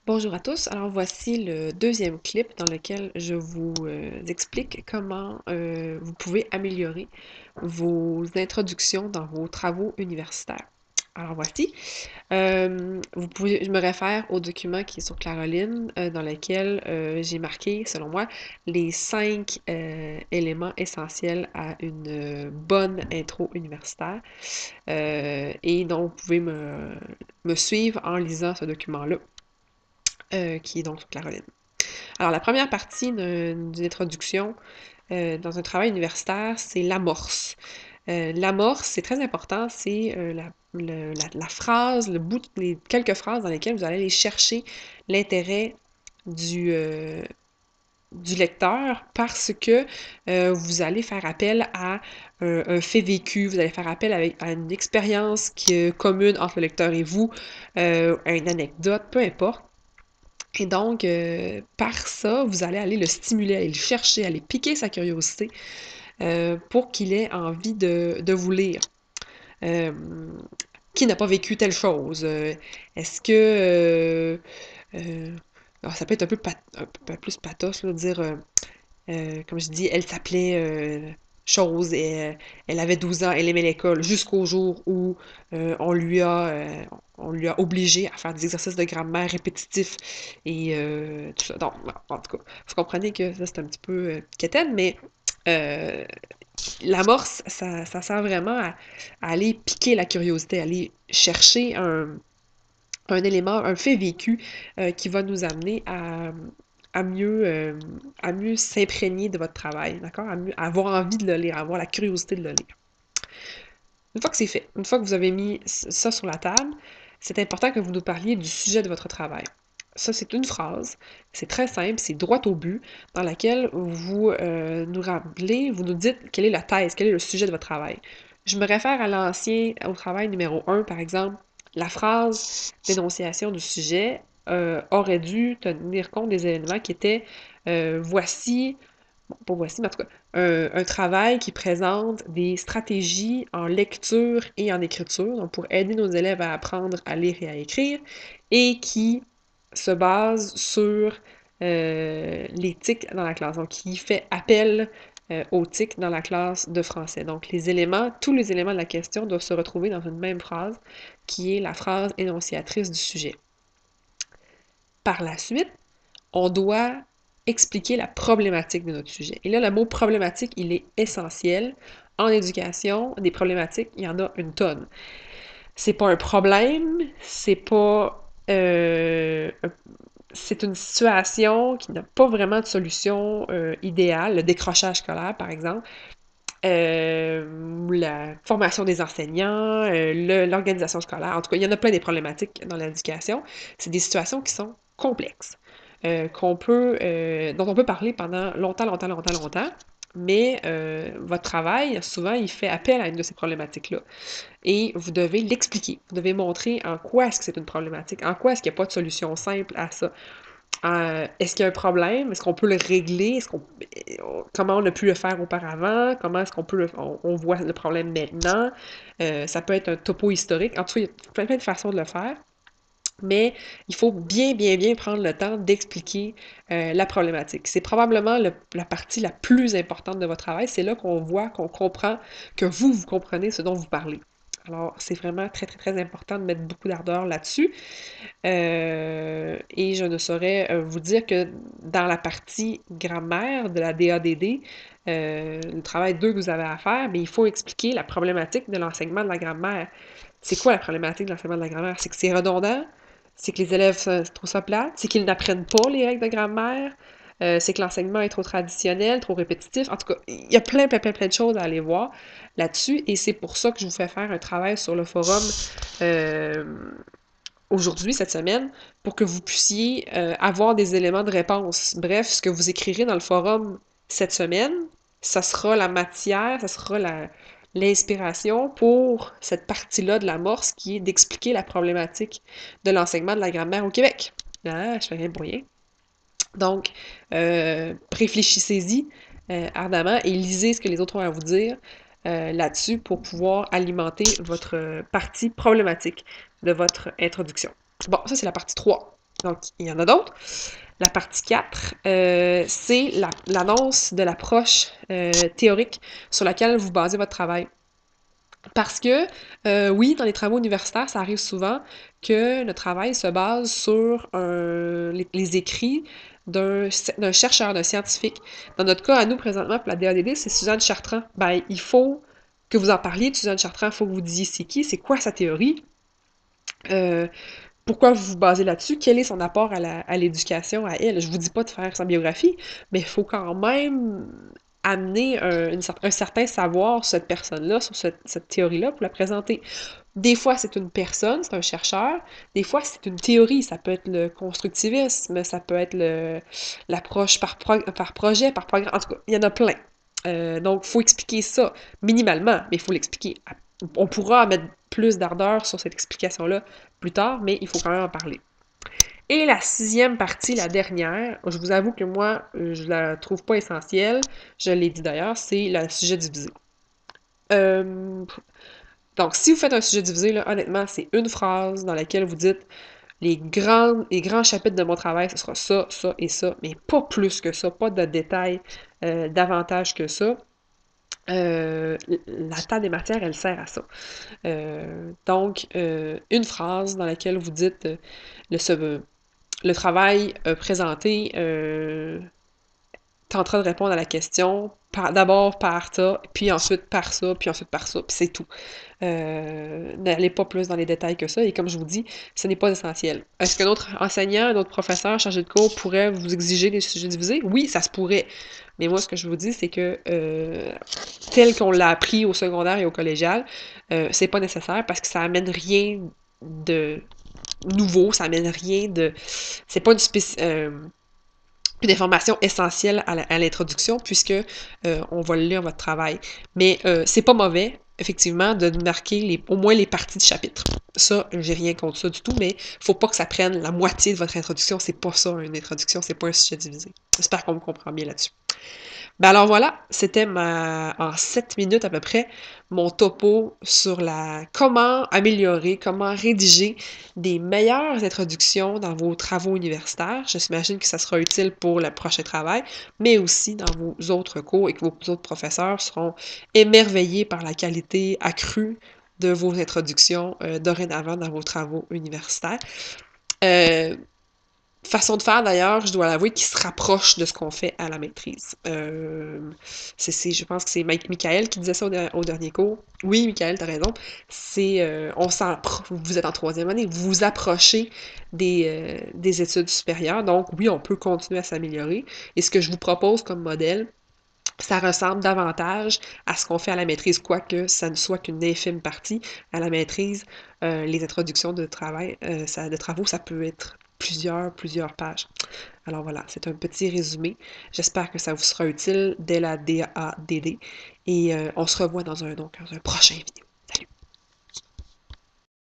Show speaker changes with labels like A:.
A: Bonjour à tous. Alors voici le deuxième clip dans lequel je vous explique comment vous pouvez améliorer vos introductions dans vos travaux universitaires. Alors voici. Je me réfère au document qui est sur Claroline, dans lequel j'ai marqué, selon moi, les 5 éléments essentiels à une bonne intro universitaire. Et donc, vous pouvez me suivre en lisant ce document-là, qui est donc sur Caroline. Alors, la première partie d'une introduction dans un travail universitaire, c'est l'amorce. L'amorce, c'est très important, c'est la phrase, le bout, les quelques phrases dans lesquelles vous allez aller chercher l'intérêt du, euh, du lecteur parce que vous allez faire appel à un fait vécu, vous allez faire appel à une expérience commune entre le lecteur et vous, à une anecdote, peu importe. Et donc, par ça, vous allez aller le stimuler, aller le chercher, aller piquer sa curiosité pour qu'il ait envie de vous lire. Euh, qui n'a pas vécu telle chose? Est-ce que... alors, ça peut être un peu plus pathos, là, de dire, comme je dis, elle s'appelait chose, et elle avait 12 ans, elle aimait l'école, jusqu'au jour où on lui a obligé à faire des exercices de grammaire répétitifs et tout ça. Donc, en tout cas, vous comprenez que ça, c'est un petit peu quétaine, mais euh, l'amorce, ça sert vraiment à aller piquer la curiosité, à aller chercher un élément, un fait vécu qui va nous amener à à mieux s'imprégner de votre travail, d'accord? À avoir envie de le lire, à avoir la curiosité de le lire. Une fois que c'est fait, une fois que vous avez mis ça sur la table, c'est important que vous nous parliez du sujet de votre travail. Ça, c'est une phrase, c'est très simple, c'est droit au but, dans laquelle vous nous rappelez, vous nous dites quelle est la thèse, quel est le sujet de votre travail. Je me réfère à au travail numéro 1, par exemple. La phrase d'énonciation du sujet aurait dû tenir compte des éléments qui étaient voici, bon, pas voici, mais en tout cas, un travail qui présente des stratégies en lecture et en écriture, donc pour aider nos élèves à apprendre à lire et à écrire, et qui se base sur l'éthique dans la classe, donc qui fait appel aux TIC dans la classe de français. Donc les éléments, tous les éléments de la question doivent se retrouver dans une même phrase, qui est la phrase énonciatrice du sujet. Par la suite, on doit expliquer la problématique de notre sujet. Et là, le mot problématique, il est essentiel. En éducation, des problématiques, il y en a une tonne. C'est pas un problème, c'est pas... c'est une situation qui n'a pas vraiment de solution idéale, le décrochage scolaire, par exemple, la formation des enseignants, l'organisation scolaire. En tout cas, il y en a plein des problématiques dans l'éducation. C'est des situations qui sont complexes, dont on peut parler pendant longtemps. Mais votre travail, souvent, il fait appel à une de ces problématiques-là. Et vous devez l'expliquer. Vous devez montrer en quoi est-ce que c'est une problématique, en quoi est-ce qu'il n'y a pas de solution simple à ça. Est-ce qu'il y a un problème? Est-ce qu'on peut le régler? Comment on a pu le faire auparavant? Comment est-ce on voit le problème maintenant? Ça peut être un topo historique. En tout cas, il y a plein de façons de le faire. Mais il faut bien prendre le temps d'expliquer la problématique. C'est probablement la partie la plus importante de votre travail. C'est là qu'on voit, qu'on comprend, que vous comprenez ce dont vous parlez. Alors, c'est vraiment très important de mettre beaucoup d'ardeur là-dessus. Et je ne saurais vous dire que dans la partie grammaire de la DADD, le travail 2 que vous avez à faire, mais il faut expliquer la problématique de l'enseignement de la grammaire. C'est quoi la problématique de l'enseignement de la grammaire? C'est que c'est redondant, c'est que les élèves trouvent ça plate, c'est qu'ils n'apprennent pas les règles de grammaire, c'est que l'enseignement est trop traditionnel, trop répétitif. En tout cas, il y a plein de choses à aller voir là-dessus, et c'est pour ça que je vous fais faire un travail sur le forum euh, aujourd'hui, cette semaine, pour que vous puissiez avoir des éléments de réponse. Bref, ce que vous écrirez dans le forum cette semaine, ça sera la matière, ça sera l'inspiration pour cette partie-là de l'amorce qui est d'expliquer la problématique de l'enseignement de la grammaire au Québec. Ah, je fais rien pour rien. Donc, réfléchissez-y ardemment et lisez ce que les autres ont à vous dire là-dessus pour pouvoir alimenter votre partie problématique de votre introduction. Bon, ça c'est la partie 3. Donc, il y en a d'autres. La partie 4, c'est l'annonce de l'approche théorique sur laquelle vous basez votre travail. Parce que, oui, dans les travaux universitaires, ça arrive souvent que le travail se base sur les écrits d'un chercheur, d'un scientifique. Dans notre cas, à nous, présentement, pour la DADD, c'est Suzanne Chartrand. Ben, il faut que vous en parliez de Suzanne Chartrand, il faut que vous disiez c'est qui, c'est quoi sa théorie, euh, pourquoi vous vous basez là-dessus, quel est son apport à l'éducation, à elle. Je vous dis pas de faire sa biographie, mais il faut quand même amener un certain savoir sur cette personne-là, sur cette théorie-là, pour la présenter. Des fois, c'est une personne, c'est un chercheur. Des fois, c'est une théorie. Ça peut être le constructivisme, ça peut être l'approche par projet, par programme. En tout cas, il y en a plein. Donc, il faut expliquer ça minimalement, mais il faut l'expliquer. On pourra mettre plus d'ardeur sur cette explication-là plus tard, mais il faut quand même en parler. Et la sixième partie, la dernière, je vous avoue que moi, je la trouve pas essentielle. Je l'ai dit d'ailleurs, c'est le sujet divisé. Euh, donc, si vous faites un sujet divisé, là, honnêtement, c'est une phrase dans laquelle vous dites les grands chapitres de mon travail, ce sera ça, ça et ça, mais pas plus que ça, pas de détails davantage que ça. La table des matières, elle sert à ça. Donc, une phrase dans laquelle vous dites le travail présenté tentera de répondre à la question d'abord par ça, puis ensuite par ça, puis ensuite par ça, puis c'est tout. N'allez pas plus dans les détails que ça, et comme je vous dis, ce n'est pas essentiel. Est-ce qu'un autre enseignant, un autre professeur chargé de cours pourrait vous exiger des sujets divisés? Oui, ça se pourrait. Mais moi, ce que je vous dis, c'est que tel qu'on l'a appris au secondaire et au collégial, c'est pas nécessaire parce que ça amène rien de nouveau, ça amène rien de... C'est pas une information essentielle à l'introduction puisque on va lire votre travail. Mais c'est pas mauvais, effectivement, de marquer au moins les parties de chapitre. Ça, j'ai rien contre ça du tout, mais faut pas que ça prenne la moitié de votre introduction. C'est pas ça, une introduction, c'est pas un sujet divisé. J'espère qu'on me comprend bien là-dessus. Ben alors voilà, c'était en 7 minutes à peu près, mon topo sur comment améliorer, comment rédiger des meilleures introductions dans vos travaux universitaires. Je m'imagine que ça sera utile pour le prochain travail, mais aussi dans vos autres cours et que vos autres professeurs seront émerveillés par la qualité accrue de vos introductions dorénavant dans vos travaux universitaires. Euh, Façon de faire, d'ailleurs, je dois l'avouer, qui se rapproche de ce qu'on fait à la maîtrise. Je pense que c'est Mike Michael qui disait ça au dernier cours. Oui, Michael, t'as raison. Vous êtes en troisième année, vous vous approchez des études supérieures, donc oui, on peut continuer à s'améliorer. Et ce que je vous propose comme modèle, ça ressemble davantage à ce qu'on fait à la maîtrise, quoique ça ne soit qu'une infime partie. À la maîtrise, les introductions de travaux, ça peut être plusieurs pages. Alors voilà, c'est un petit résumé. J'espère que ça vous sera utile dès la DADD et on se revoit dans un prochain vidéo.